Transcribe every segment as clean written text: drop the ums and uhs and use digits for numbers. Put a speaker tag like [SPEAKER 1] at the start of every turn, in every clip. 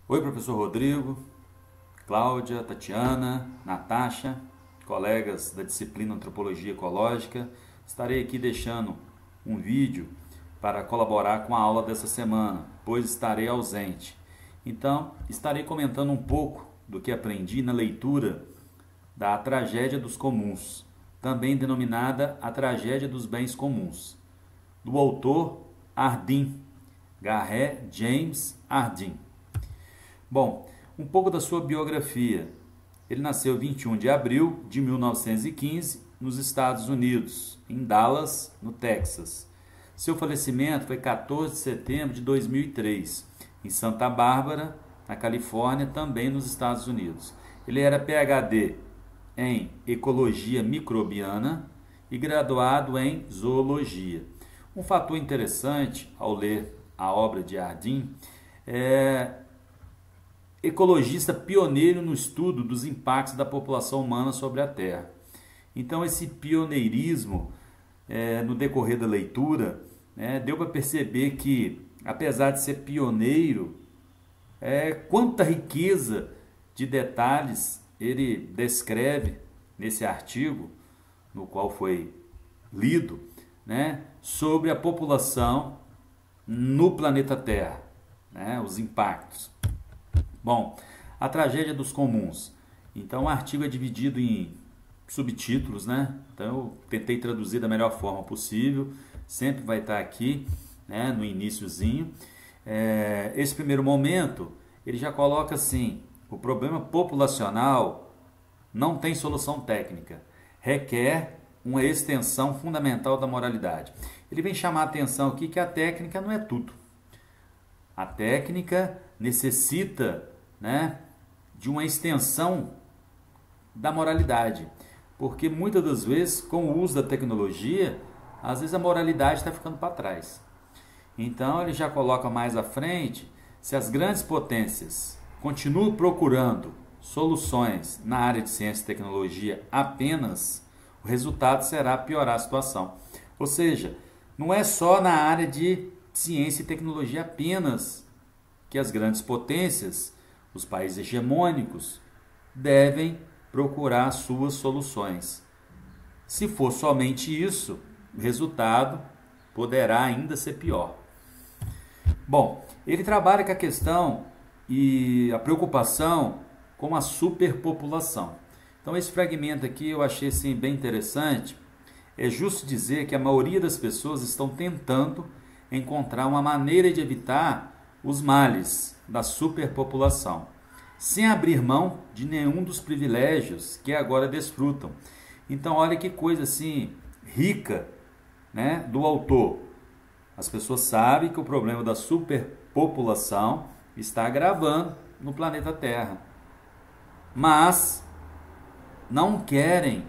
[SPEAKER 1] Oi, professor Rodrigo, Cláudia, Tatiana, Natasha, colegas da disciplina Antropologia Ecológica. Estarei aqui deixando um vídeo para colaborar com a aula dessa semana, pois estarei ausente. Então, estarei comentando um pouco do que aprendi na leitura da Tragédia dos Comuns, também denominada A Tragédia dos Bens Comuns, do autor Hardin, Garret James Hardin. Bom, um pouco da sua biografia. Ele nasceu 21 de abril de 1915 nos Estados Unidos, em Dallas, no Texas. Seu falecimento foi 14 de setembro de 2003, em Santa Bárbara, na Califórnia, também nos Estados Unidos. Ele era PhD em Ecologia Microbiana e graduado em Zoologia. Um fator interessante ao ler a obra de Hardin é ecologista pioneiro no estudo dos impactos da população humana sobre a Terra. Então, esse pioneirismo, no decorrer da leitura, deu para perceber que, apesar de ser pioneiro, quanta riqueza de detalhes ele descreve nesse artigo, no qual foi lido, sobre a população no planeta Terra, os impactos. Bom, a tragédia dos comuns. Então, o artigo é dividido em subtítulos, Então, eu tentei traduzir da melhor forma possível. Sempre vai estar aqui, no iniciozinho. Esse primeiro momento, ele já coloca assim: o problema populacional não tem solução técnica, requer uma extensão fundamental da moralidade. Ele vem chamar a atenção aqui que a técnica não é tudo. A técnica necessita de uma extensão da moralidade, porque muitas das vezes, com o uso da tecnologia, às vezes a moralidade está ficando para trás. Então ele já coloca mais à frente: se as grandes potências continuam procurando soluções na área de ciência e tecnologia apenas, o resultado será piorar a situação. Ou seja, não é só na área de ciência e tecnologia apenas que as grandes potências, os países hegemônicos, devem procurar suas soluções. Se for somente isso, o resultado poderá ainda ser pior. Bom, ele trabalha com a questão e a preocupação com a superpopulação. Então, esse fragmento aqui eu achei assim, bem interessante. É justo dizer que a maioria das pessoas estão tentando encontrar uma maneira de evitar os males da superpopulação, sem abrir mão de nenhum dos privilégios que agora desfrutam. Então, olha que coisa assim rica, do autor. As pessoas sabem que o problema da superpopulação está agravando no planeta Terra, mas não querem,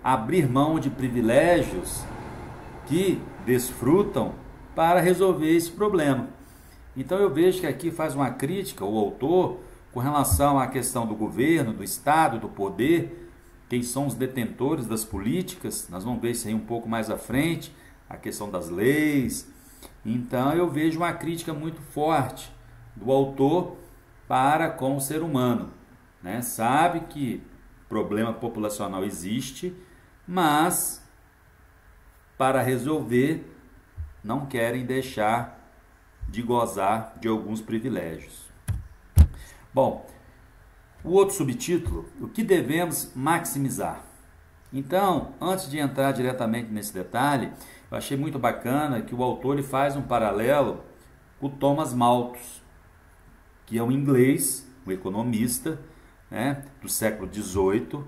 [SPEAKER 1] abrir mão de privilégios que desfrutam para resolver esse problema. Então eu vejo que aqui faz uma crítica o autor com relação à questão do governo, do Estado, do poder, quem são os detentores das políticas. Nós vamos ver isso aí um pouco mais à frente, a questão das leis. Então eu vejo uma crítica muito forte do autor para com o ser humano. Sabe que problema populacional existe, mas para resolver não querem deixar de gozar de alguns privilégios. Bom, o outro subtítulo: o que devemos maximizar. Então, antes de entrar diretamente nesse detalhe, eu achei muito bacana que o autor ele faz um paralelo com o Thomas Malthus, que é um inglês, um economista, do século XVIII,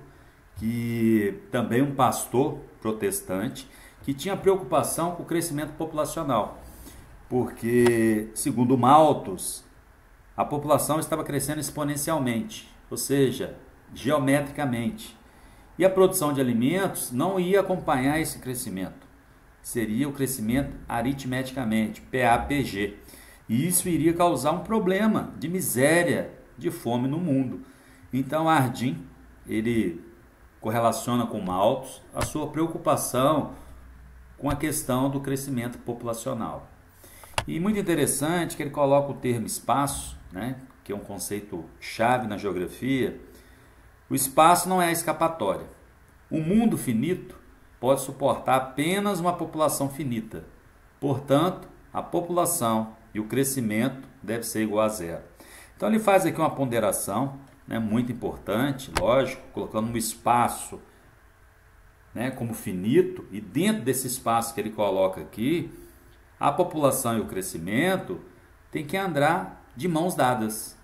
[SPEAKER 1] que também é um pastor protestante, que tinha preocupação com o crescimento populacional. Porque, segundo Malthus, a população estava crescendo exponencialmente, ou seja, geometricamente. E a produção de alimentos não ia acompanhar esse crescimento. Seria o crescimento aritmeticamente, PAPG. E isso iria causar um problema de miséria, de fome no mundo. Então, Hardin, ele correlaciona com Malthus a sua preocupação com a questão do crescimento populacional. E muito interessante que ele coloca o termo espaço, né, que é um conceito chave na geografia. O espaço não é a escapatória. O mundo finito pode suportar apenas uma população finita. Portanto, a população e o crescimento deve ser igual a zero. Então ele faz aqui uma ponderação, né, muito importante, lógico, colocando um espaço, né, como finito, e dentro desse espaço que ele coloca aqui, a população e o crescimento tem que andar de mãos dadas.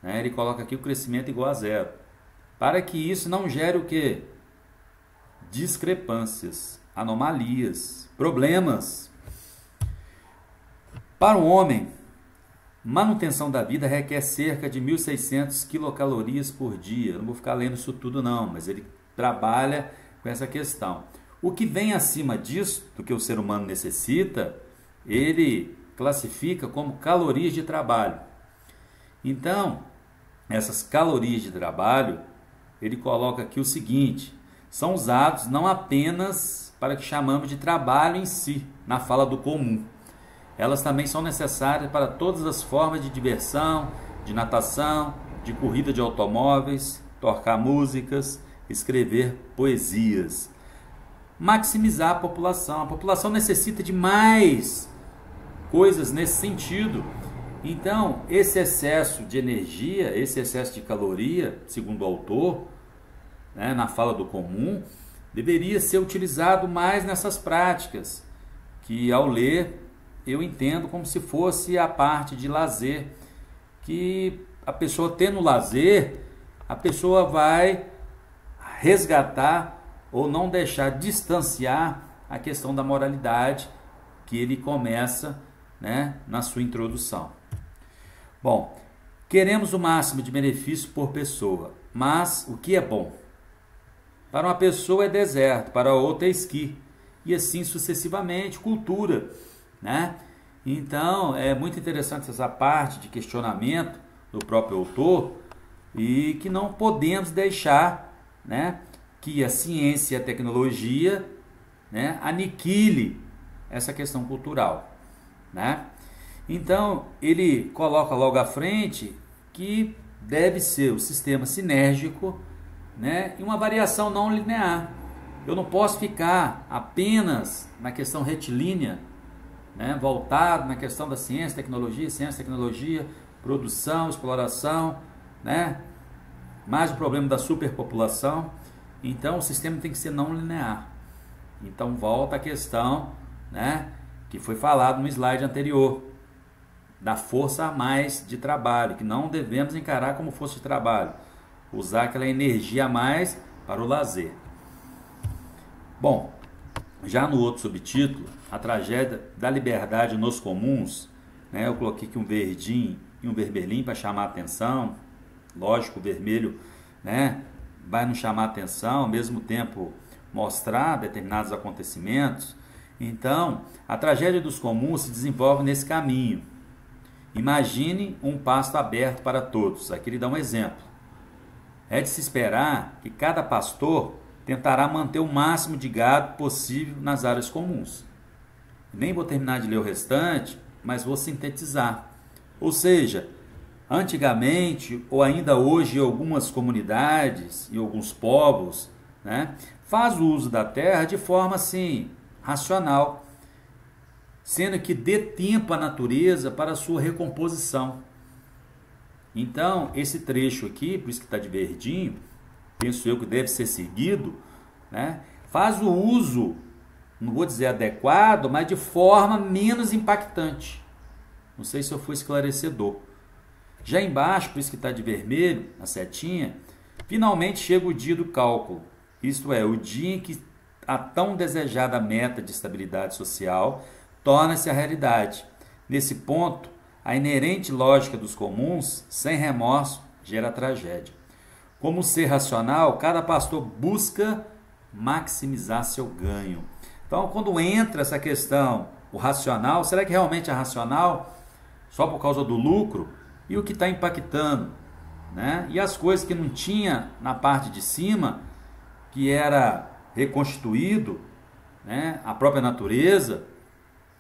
[SPEAKER 1] Né? Ele coloca aqui o crescimento igual a zero. Para que isso não gere o quê? Discrepâncias, anomalias, problemas. Para o homem, manutenção da vida requer cerca de 1.600 quilocalorias por dia. Não vou ficar lendo isso tudo não, mas ele trabalha com essa questão. O que vem acima disso, do que o ser humano necessita, ele classifica como calorias de trabalho. Então, essas calorias de trabalho, ele coloca aqui o seguinte: são usados não apenas para o que chamamos de trabalho em si, na fala do comum. Elas também são necessárias para todas as formas de diversão, de natação, de corrida de automóveis, tocar músicas, escrever poesias. Maximizar a população. A população necessita de mais coisas nesse sentido. Então, esse excesso de energia, esse excesso de caloria, segundo o autor, né, na fala do comum, deveria ser utilizado mais nessas práticas, que ao ler eu entendo como se fosse a parte de lazer, que a pessoa tendo lazer, a pessoa vai resgatar ou não deixar distanciar a questão da moralidade que ele começa, né, na sua introdução. Bom, queremos o máximo de benefício por pessoa, mas o que é bom? Para uma pessoa é deserto, para outra é esqui, e assim sucessivamente, cultura, né? Então, é muito interessante essa parte de questionamento do próprio autor, e que não podemos deixar, né, que a ciência e a tecnologia, né, aniquile essa questão cultural, né? Então, ele coloca logo à frente que deve ser o sistema sinérgico, né, e uma variação não linear. Eu não posso ficar apenas na questão retilínea, né, voltado na questão da ciência, tecnologia, produção, exploração, né, mais o problema da superpopulação. Então, o sistema tem que ser não linear. Então, volta a questão, né, que foi falado no slide anterior, da força a mais de trabalho, que não devemos encarar como força de trabalho, usar aquela energia a mais para o lazer. Bom, já no outro subtítulo, a tragédia da liberdade nos comuns, né, eu coloquei aqui um verdinho e um vermelhinho para chamar a atenção. Lógico, o vermelho, né, vai nos chamar a atenção, ao mesmo tempo mostrar determinados acontecimentos. Então, a tragédia dos comuns se desenvolve nesse caminho. Imagine um pasto aberto para todos. Aqui ele dá um exemplo. É de se esperar que cada pastor tentará manter o máximo de gado possível nas áreas comuns. Nem vou terminar de ler o restante, mas vou sintetizar. Ou seja, antigamente, ou ainda hoje, em algumas comunidades e alguns povos, né, faz o uso da terra de forma assim, racional, sendo que dê tempo à natureza para a sua recomposição. Então, esse trecho aqui, por isso que está de verdinho, penso eu que deve ser seguido, né, faz o uso, não vou dizer adequado, mas de forma menos impactante. Não sei se eu fui esclarecedor. Já embaixo, por isso que está de vermelho, a setinha, finalmente chega o dia do cálculo, isto é, o dia em que a tão desejada meta de estabilidade social torna-se a realidade. Nesse ponto, a inerente lógica dos comuns, sem remorso, gera tragédia. Como ser racional, cada pastor busca maximizar seu ganho. Então, quando entra essa questão, o racional, será que realmente é racional só por causa do lucro? E o que está impactando, né? E as coisas que não tinha na parte de cima, que era reconstituído, né? A própria natureza,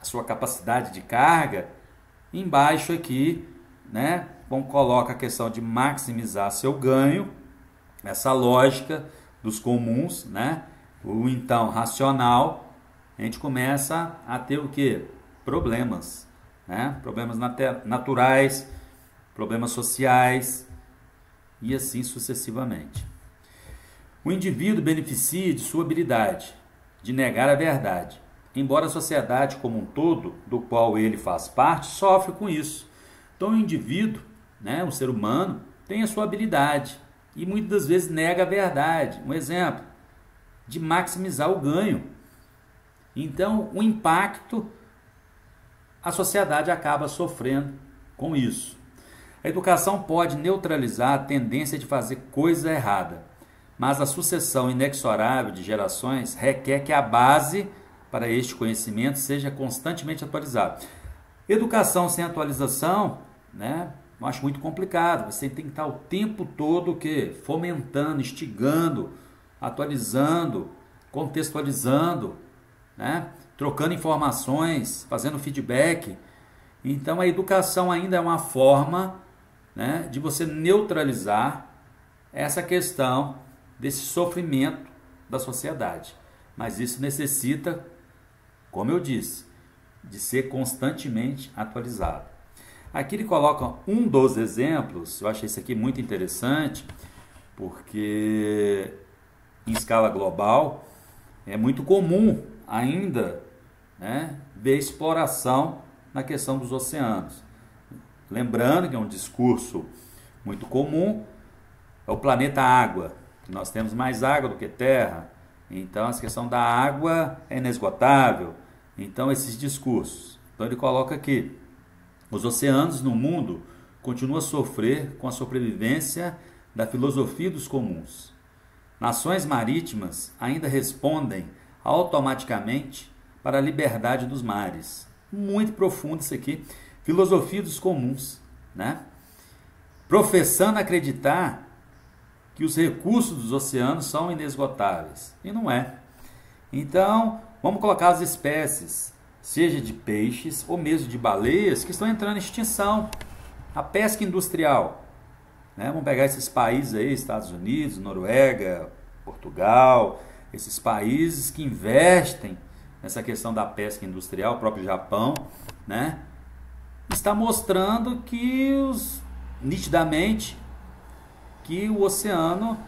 [SPEAKER 1] a sua capacidade de carga, Embaixo aqui, né, coloca a questão de maximizar seu ganho, essa lógica dos comuns, né, o então racional, a gente começa a ter o que? Problemas, né, problemas naturais, problemas sociais e assim sucessivamente. O indivíduo beneficia de sua habilidade de negar a verdade, embora a sociedade como um todo, do qual ele faz parte, sofre com isso. Então o indivíduo, né, o ser humano, tem a sua habilidade e muitas das vezes nega a verdade. Um exemplo, de maximizar o ganho. Então o impacto, a sociedade acaba sofrendo com isso. A educação pode neutralizar a tendência de fazer coisa errada, mas a sucessão inexorável de gerações requer que a base para este conhecimento seja constantemente atualizada. Educação sem atualização, né, eu acho muito complicado. Você tem que estar o tempo todo fomentando, instigando, atualizando, contextualizando, né, trocando informações, fazendo feedback. Então a educação ainda é uma forma, né, de você neutralizar essa questão desse sofrimento da sociedade. Mas isso necessita, como eu disse, de ser constantemente atualizado. Aqui ele coloca um dos exemplos, eu achei isso aqui muito interessante, porque em escala global é muito comum ainda, né, ver exploração na questão dos oceanos. Lembrando que é um discurso muito comum, é o planeta água, que nós temos mais água do que terra, então a questão da água é inesgotável, então esses discursos. Então ele coloca aqui, os oceanos no mundo continuam a sofrer com a sobrevivência da filosofia dos comuns. Nações marítimas ainda respondem automaticamente para a liberdade dos mares. Muito profundo isso aqui. Filosofia dos comuns, né? Professando acreditar que os recursos dos oceanos são inesgotáveis. E não é. Então, vamos colocar as espécies, seja de peixes ou mesmo de baleias, que estão entrando em extinção. A pesca industrial, né? Vamos pegar esses países aí, Estados Unidos, Noruega, Portugal, esses países que investem nessa questão da pesca industrial, o próprio Japão, né? Está mostrando que nitidamente que o oceano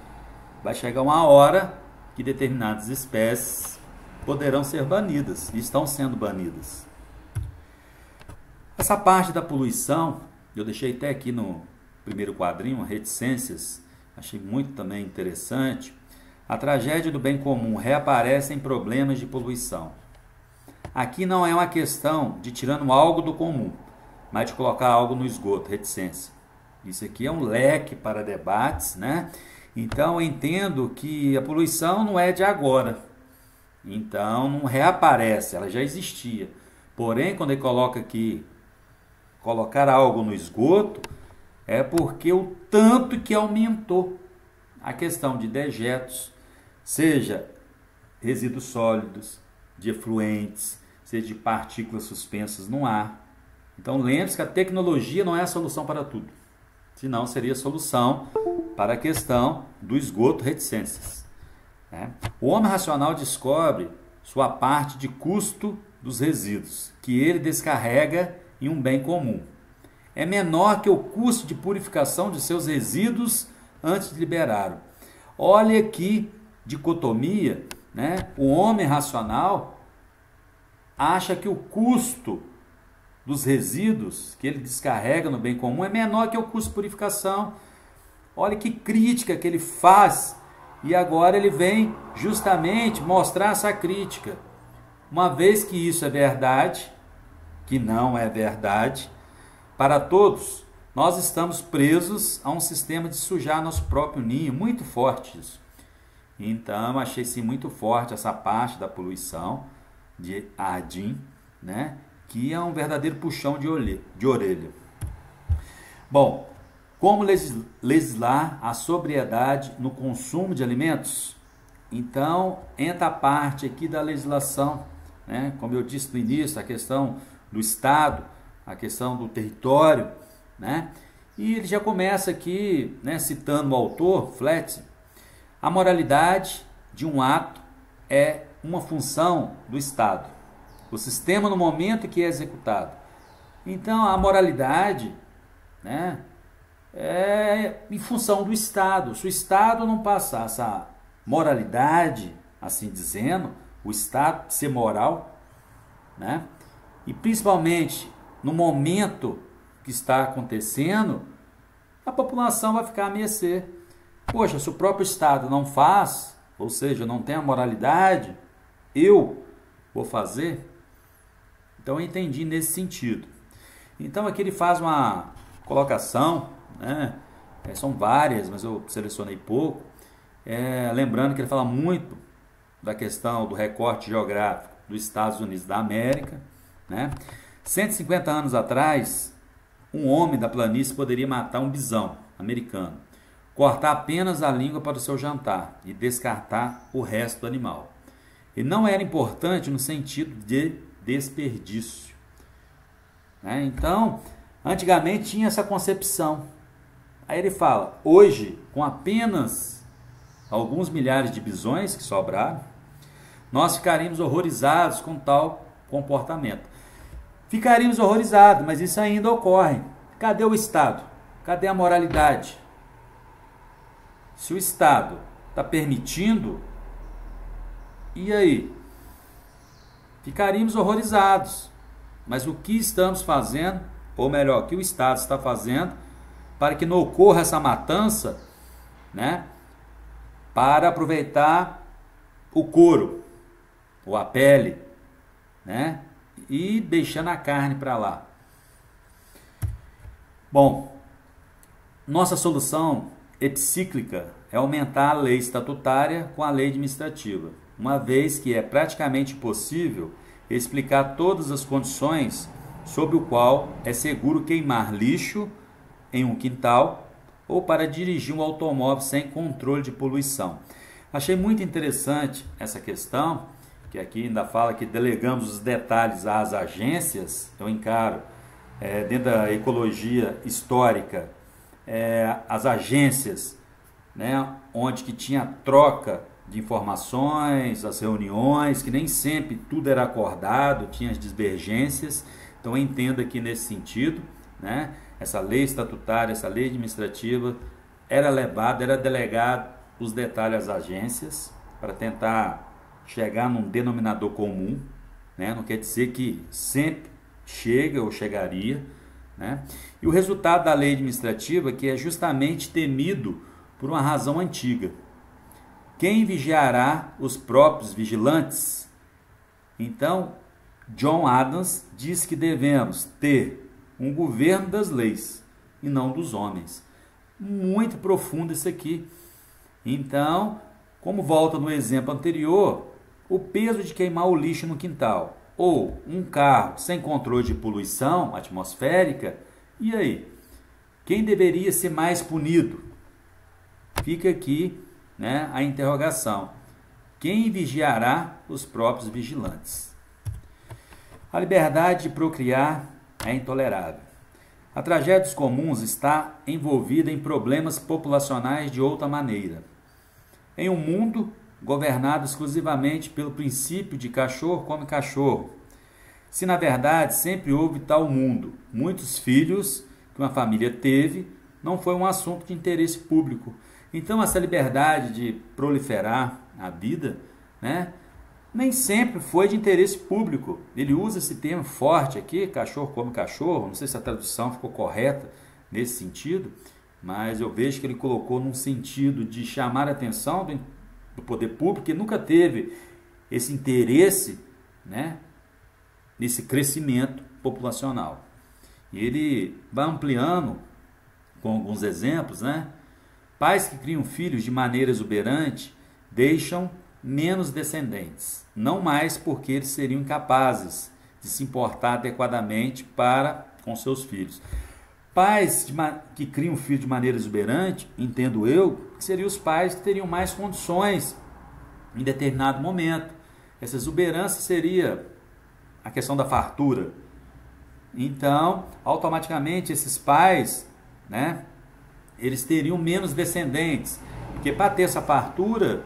[SPEAKER 1] vai chegar uma hora que determinadas espécies poderão ser banidas e estão sendo banidas. Essa parte da poluição, eu deixei até aqui no primeiro quadrinho, reticências, achei muito também interessante. A tragédia do bem comum reaparece em problemas de poluição. Aqui não é uma questão de tirando algo do comum, mas de colocar algo no esgoto, reticência. Isso aqui é um leque para debates, né? Então eu entendo que a poluição não é de agora. Então não reaparece, ela já existia. Porém, quando ele coloca aqui, colocar algo no esgoto, é porque o tanto que aumentou a questão de dejetos, seja resíduos sólidos, de efluentes, seja de partículas suspensas no ar. Então lembre-se que a tecnologia não é a solução para tudo, senão seria a solução para a questão do esgoto, reticências. O homem racional descobre sua parte de custo dos resíduos, que ele descarrega em um bem comum. É menor que o custo de purificação de seus resíduos antes de liberá-lo. Olha que dicotomia, né? O homem racional acha que o custo dos resíduos que ele descarrega no bem comum é menor que o custo de purificação. Olha que crítica que ele faz, e agora ele vem justamente mostrar essa crítica. Uma vez que isso é verdade, que não é verdade, para todos, nós estamos presos a um sistema de sujar nosso próprio ninho, muito forte isso. Então, achei sim muito forte essa parte da poluição de Ardim, né? Que é um verdadeiro puxão de orelha. Bom, como legislar a sobriedade no consumo de alimentos? Então, entra a parte aqui da legislação, né? Como eu disse no início, a questão do Estado a questão do território, né? E ele já começa aqui, né, citando o autor, Fletcher: a moralidade de um ato é uma função do Estado, o sistema no momento em que é executado. Então, a moralidade, né, é em função do Estado. Se o Estado não passar essa moralidade, assim dizendo, o Estado ser moral, né, e principalmente no momento que está acontecendo, a população vai ficar a mercê. Poxa, se o próprio Estado não faz, ou seja, não tem a moralidade, eu vou fazer? Então eu entendi nesse sentido. Então aqui ele faz uma colocação, né? São várias, mas eu selecionei pouco. Lembrando que ele fala muito da questão do recorte geográfico dos Estados Unidos da América, né? 150 anos atrás, um homem da planície poderia matar um bisão americano, cortar apenas a língua para o seu jantar e descartar o resto do animal. E não era importante no sentido de desperdício, né? Então, antigamente tinha essa concepção. Aí ele fala: hoje, com apenas alguns milhares de bisões que sobraram, nós ficaríamos horrorizados com tal comportamento. Ficaríamos horrorizados, mas isso ainda ocorre. Cadê o Estado? Cadê a moralidade? Se o Estado está permitindo, e aí? Ficaríamos horrorizados. Mas o que estamos fazendo, ou melhor, o que o Estado está fazendo para que não ocorra essa matança, né? Para aproveitar o couro, ou a pele, né? E deixando a carne para lá. Bom, nossa solução epicíclica é aumentar a lei estatutária com a lei administrativa, uma vez que é praticamente impossível explicar todas as condições sob o qual é seguro queimar lixo em um quintal ou para dirigir um automóvel sem controle de poluição. Achei muito interessante essa questão, que aqui ainda fala que delegamos os detalhes às agências. Eu encaro, dentro da ecologia histórica, as agências, né, onde que tinha troca de informações, as reuniões, que nem sempre tudo era acordado, tinha as divergências. Então eu entendo aqui nesse sentido, né, essa lei estatutária, essa lei administrativa, era delegado os detalhes às agências para tentar chegar num denominador comum, né? Não quer dizer que sempre chega ou chegaria, né? E o resultado da lei administrativa, que é justamente temido por uma razão antiga: quem vigiará os próprios vigilantes? Então, John Adams diz que devemos ter um governo das leis e não dos homens. Muito profundo isso aqui. Então, como volta no exemplo anterior, o peso de queimar o lixo no quintal ou um carro sem controle de poluição atmosférica, e aí? Quem deveria ser mais punido? Fica aqui, né, a interrogação: quem vigiará os próprios vigilantes? A liberdade de procriar é intolerável. A tragédia dos comuns está envolvida em problemas populacionais de outra maneira. Em um mundo governado exclusivamente pelo princípio de cachorro come cachorro, se na verdade sempre houve tal mundo, muitos filhos que uma família teve, não foi um assunto de interesse público. Então essa liberdade de proliferar a vida, né, nem sempre foi de interesse público. Ele usa esse termo forte aqui, cachorro come cachorro, não sei se a tradução ficou correta nesse sentido, mas eu vejo que ele colocou num sentido de chamar a atenção do poder público, que nunca teve esse interesse, né, nesse crescimento populacional. E ele vai ampliando com alguns exemplos, né? Pais que criam filhos de maneira exuberante deixam menos descendentes, não mais porque eles seriam incapazes de se importar adequadamente para com seus filhos. Pais que criam filho de maneira exuberante, entendo eu, que seriam os pais que teriam mais condições em determinado momento. Essa exuberância seria a questão da fartura, Então, automaticamente esses pais, né, eles teriam menos descendentes, porque para ter essa fartura,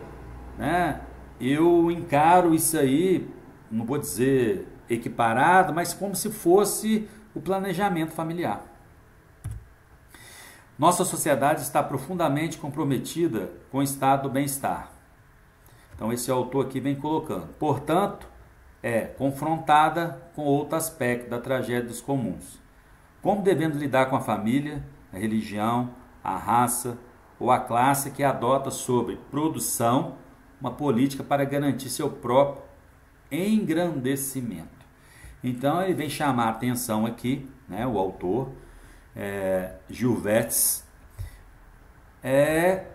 [SPEAKER 1] né, eu encaro isso aí, não vou dizer equiparado, mas como se fosse o planejamento familiar. Nossa sociedade está profundamente comprometida com o estado do bem-estar. Então esse autor aqui vem colocando. Portanto, é confrontada com outro aspecto da tragédia dos comuns. Como devemos lidar com a família, a religião, a raça ou a classe que adota sobre produção uma política para garantir seu próprio engrandecimento. Então ele vem chamar a atenção aqui, né, o autor, Gilvertes,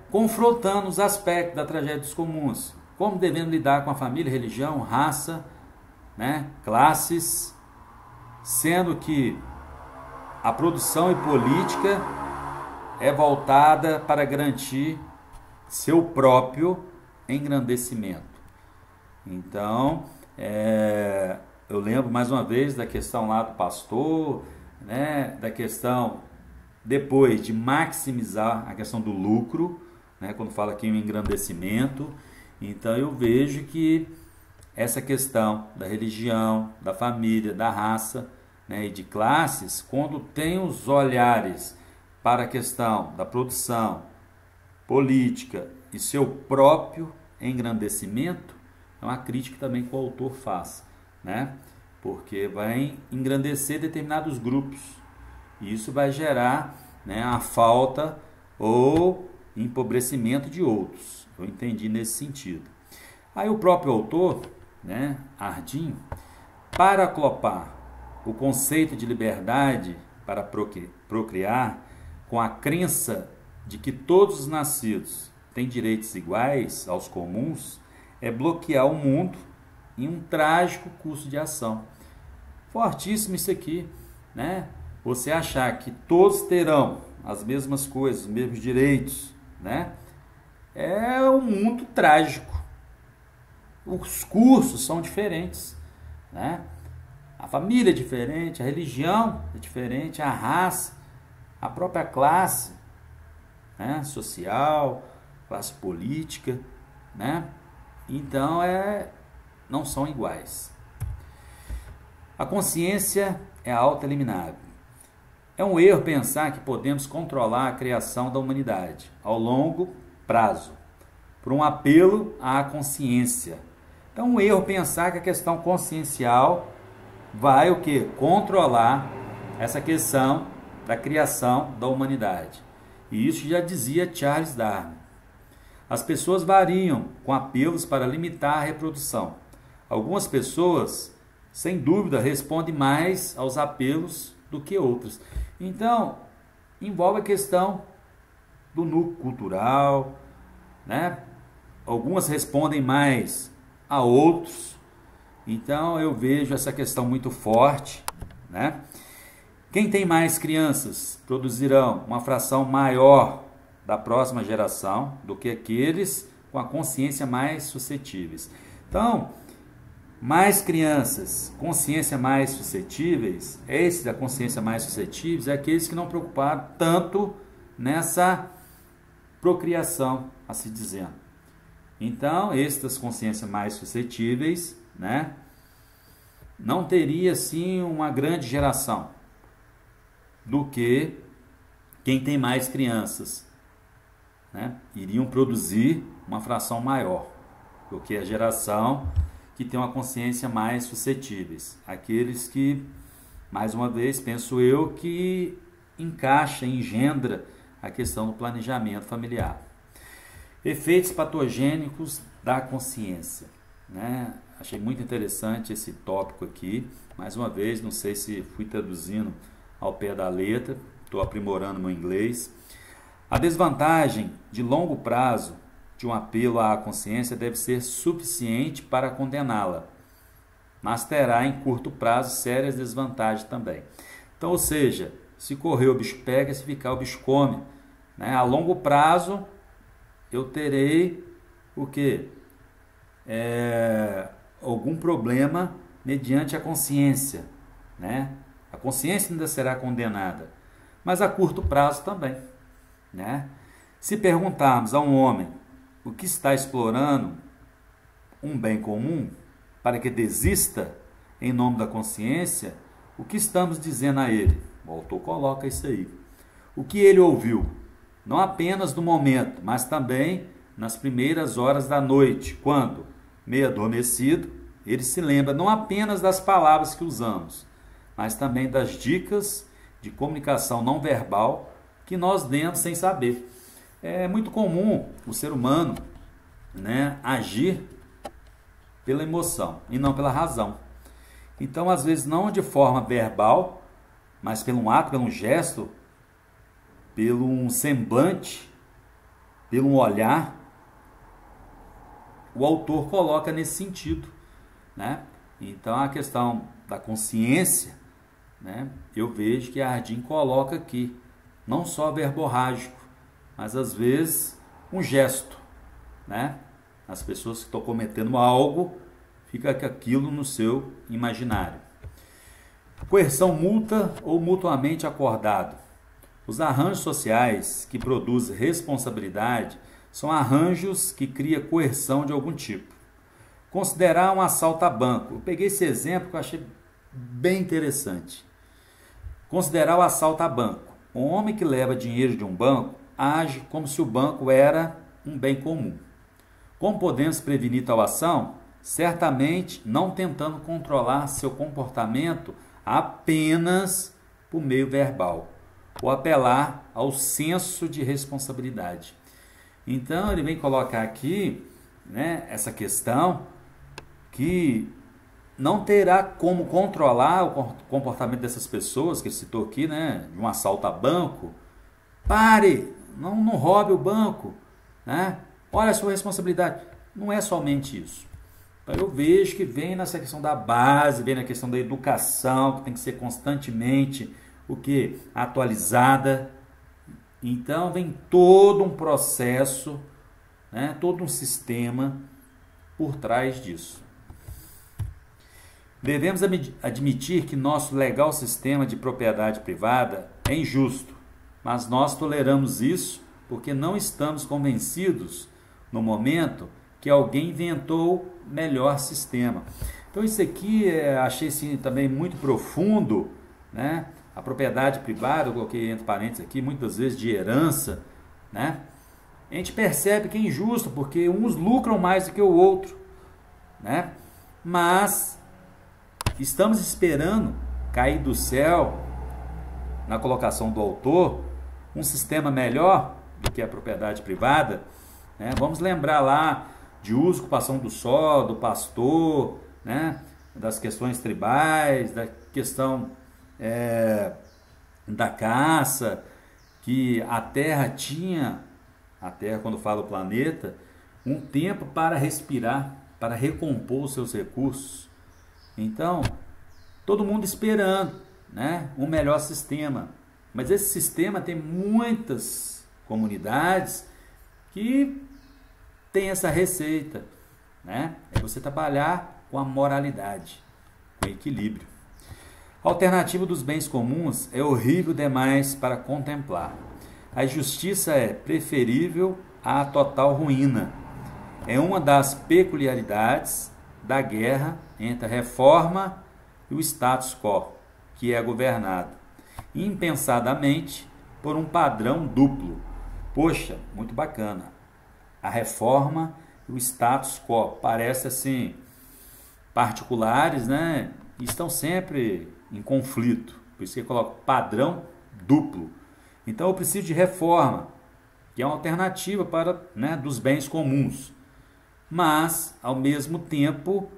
[SPEAKER 1] confrontando os aspectos da tragédia dos comuns. Como devemos lidar com a família, religião, raça, né, classes, sendo que a produção e política é voltada para garantir seu próprio engrandecimento. Então, eu lembro mais uma vez da questão lá do pastor, né, da questão depois de maximizar a questão do lucro, né, quando fala aqui em engrandecimento. Então eu vejo que essa questão da religião, da família, da raça, né, e de classes, quando tem os olhares para a questão da produção política e seu próprio engrandecimento, é uma crítica também que o autor faz, né? Porque vai engrandecer determinados grupos e isso vai gerar, né, a falta ou empobrecimento de outros. Eu entendi nesse sentido. Aí o próprio autor, né, Hardin, para acoplar o conceito de liberdade para procriar com a crença de que todos os nascidos têm direitos iguais aos comuns, é bloquear o mundo em um trágico curso de ação. Fortíssimo isso aqui, né? Você achar que todos terão as mesmas coisas, os mesmos direitos, né? É um mundo trágico. Os cursos são diferentes, né? A família é diferente, a religião é diferente, a raça, a própria classe, né, social, classe política, né? Então não são iguais. A consciência é autoeliminável. É um erro pensar que podemos controlar a criação da humanidade ao longo prazo, por um apelo à consciência. Então, é um erro pensar que a questão consciencial vai o quê? Controlar essa questão da criação da humanidade. E isso já dizia Charles Darwin. As pessoas variam com apelos para limitar a reprodução. Algumas pessoas, sem dúvida, respondem mais aos apelos do que outras. Então, envolve a questão do núcleo cultural, né? Algumas respondem mais a outros. Então, eu vejo essa questão muito forte, né? Quem tem mais crianças produzirão uma fração maior da próxima geração do que aqueles com a consciência mais suscetíveis. Então, mais crianças, consciência mais suscetíveis, esse da consciência mais suscetíveis é aqueles que não preocuparam tanto nessa procriação, assim dizendo. Então, esse das consciências mais suscetíveis, né, não teria assim uma grande geração do que quem tem mais crianças, né, iriam produzir uma fração maior do que a geração que tem uma consciência mais suscetíveis. Aqueles que, mais uma vez, penso eu, que encaixa, engendra a questão do planejamento familiar. Efeitos patogênicos da consciência, né? Achei muito interessante esse tópico aqui. Mais uma vez, não sei se fui traduzindo ao pé da letra, estou aprimorando meu inglês. A desvantagem de longo prazo de um apelo à consciência deve ser suficiente para condená-la, mas terá em curto prazo sérias desvantagens também. Então, ou seja, se correr o bicho pega, se ficar o bicho come, né? A longo prazo eu terei o quê? Algum problema mediante a consciência, né? A consciência ainda será condenada, mas a curto prazo também, né? Se perguntarmos a um homem o que está explorando um bem comum para que desista em nome da consciência, o que estamos dizendo a ele? O autor coloca isso aí. O que ele ouviu, não apenas no momento, mas também nas primeiras horas da noite, quando, meio adormecido, ele se lembra não apenas das palavras que usamos, mas também das dicas de comunicação não verbal que nós demos sem saber. É muito comum o ser humano, né, agir pela emoção e não pela razão. Então, às vezes, não de forma verbal, mas pelo um ato, pelo um gesto, pelo um semblante, pelo um olhar, o autor coloca nesse sentido, né? Então, a questão da consciência, né, eu vejo que a Ardim coloca aqui, não só verborrágico, mas às vezes um gesto, né? As pessoas que estão cometendo algo, fica com aquilo no seu imaginário. Coerção multa ou mutuamente acordado. Os arranjos sociais que produzem responsabilidade são arranjos que criam coerção de algum tipo. Considerar um assalto a banco. Eu peguei esse exemplo que eu achei bem interessante. Considerar o assalto a banco. Um homem que leva dinheiro de um banco age como se o banco era um bem comum. Como podemos prevenir tal ação? Certamente não tentando controlar seu comportamento apenas por meio verbal, ou apelar ao senso de responsabilidade. Então, ele vem colocar aqui, né, essa questão que não terá como controlar o comportamento dessas pessoas, que ele citou aqui, né, de um assalto a banco. Pare, não roube o banco, né? Olha a sua responsabilidade. Não é somente isso. Então, eu vejo que vem nessa questão da base, vem na questão da educação, que tem que ser constantemente atualizada. Então, vem todo um processo, né, todo um sistema por trás disso. Devemos admitir que nosso legal sistema de propriedade privada é injusto, mas nós toleramos isso porque não estamos convencidos no momento que alguém inventou melhor sistema. Então isso aqui achei assim, também muito profundo, né? A propriedade privada, eu coloquei entre parênteses aqui, muitas vezes de herança, né? A gente percebe que é injusto, porque uns lucram mais do que o outro, né? Mas estamos esperando cair do céu, na colocação do autor, um sistema melhor do que a propriedade privada, né? Vamos lembrar lá de usurpação do solo, do pastor, né? Das questões tribais, da questão da caça, que a Terra tinha, a Terra quando fala o planeta, um tempo para respirar, para recompor os seus recursos. Então, todo mundo esperando, né, um melhor sistema. Mas esse sistema tem muitas comunidades que tem essa receita, né? É você trabalhar com a moralidade, com equilíbrio. A alternativa dos bens comuns é horrível demais para contemplar. A injustiça é preferível à total ruína. É uma das peculiaridades da guerra entre a reforma e o status quo, que é governado impensadamente por um padrão duplo. Poxa, muito bacana. A reforma e o status quo parece assim particulares, né? Estão sempre em conflito. Por isso que eu coloco padrão duplo. Então eu preciso de reforma, que é uma alternativa para, né, dos bens comuns. Mas, ao mesmo tempo,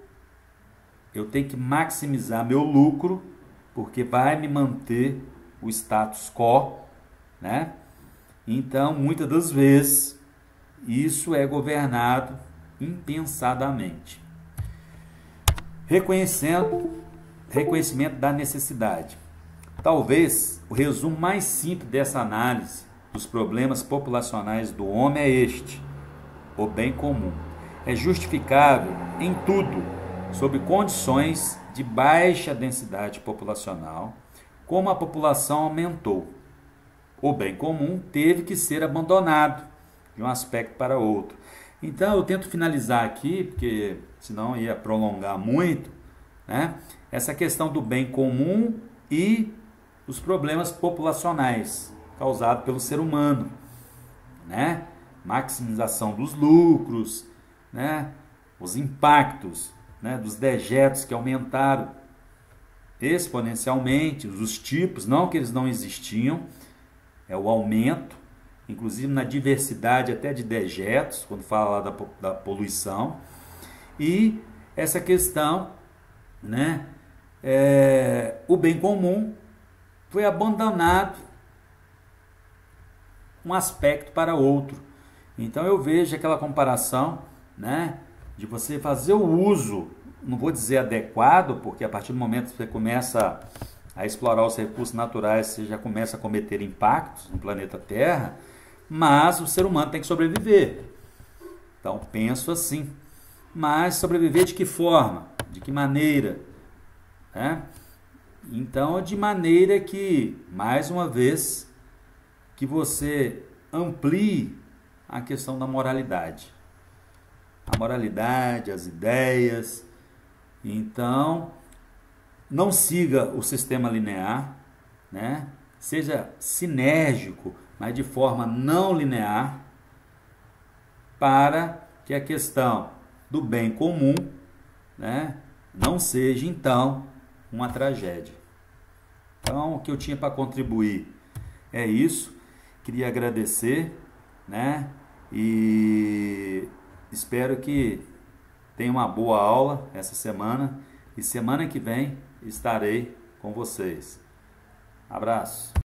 [SPEAKER 1] eu tenho que maximizar meu lucro, porque vai me manter o status quo, né? Então, muitas das vezes, isso é governado impensadamente. Reconhecimento da necessidade. Talvez o resumo mais simples dessa análise dos problemas populacionais do homem é este: o bem comum. É justificável em tudo, sob condições de baixa densidade populacional, como a população aumentou. O bem comum teve que ser abandonado de um aspecto para outro. Então eu tento finalizar aqui, porque senão ia prolongar muito, né? Essa questão do bem comum e os problemas populacionais causados pelo ser humano, né? Maximização dos lucros, né? Os impactos, né, dos dejetos que aumentaram exponencialmente, os tipos, não que eles não existiam, é o aumento, inclusive na diversidade até de dejetos, quando fala lá da poluição, e essa questão, né, o bem comum foi abandonado um aspecto para outro. Então eu vejo aquela comparação, né, de você fazer o uso, não vou dizer adequado, porque a partir do momento que você começa a explorar os recursos naturais, você já começa a cometer impactos no planeta Terra, mas o ser humano tem que sobreviver. Então penso assim, mas sobreviver de que forma? De que maneira? Né? Então, de maneira que, mais uma vez, que você amplie a questão da moralidade. A moralidade, as ideias. Então, não siga o sistema linear, né? Seja sinérgico, mas de forma não linear, para que a questão do bem comum, né, não seja, então, uma tragédia. Então, o que eu tinha para contribuir é isso. Queria agradecer, né? E espero que tenha uma boa aula essa semana. E semana que vem estarei com vocês. Abraço.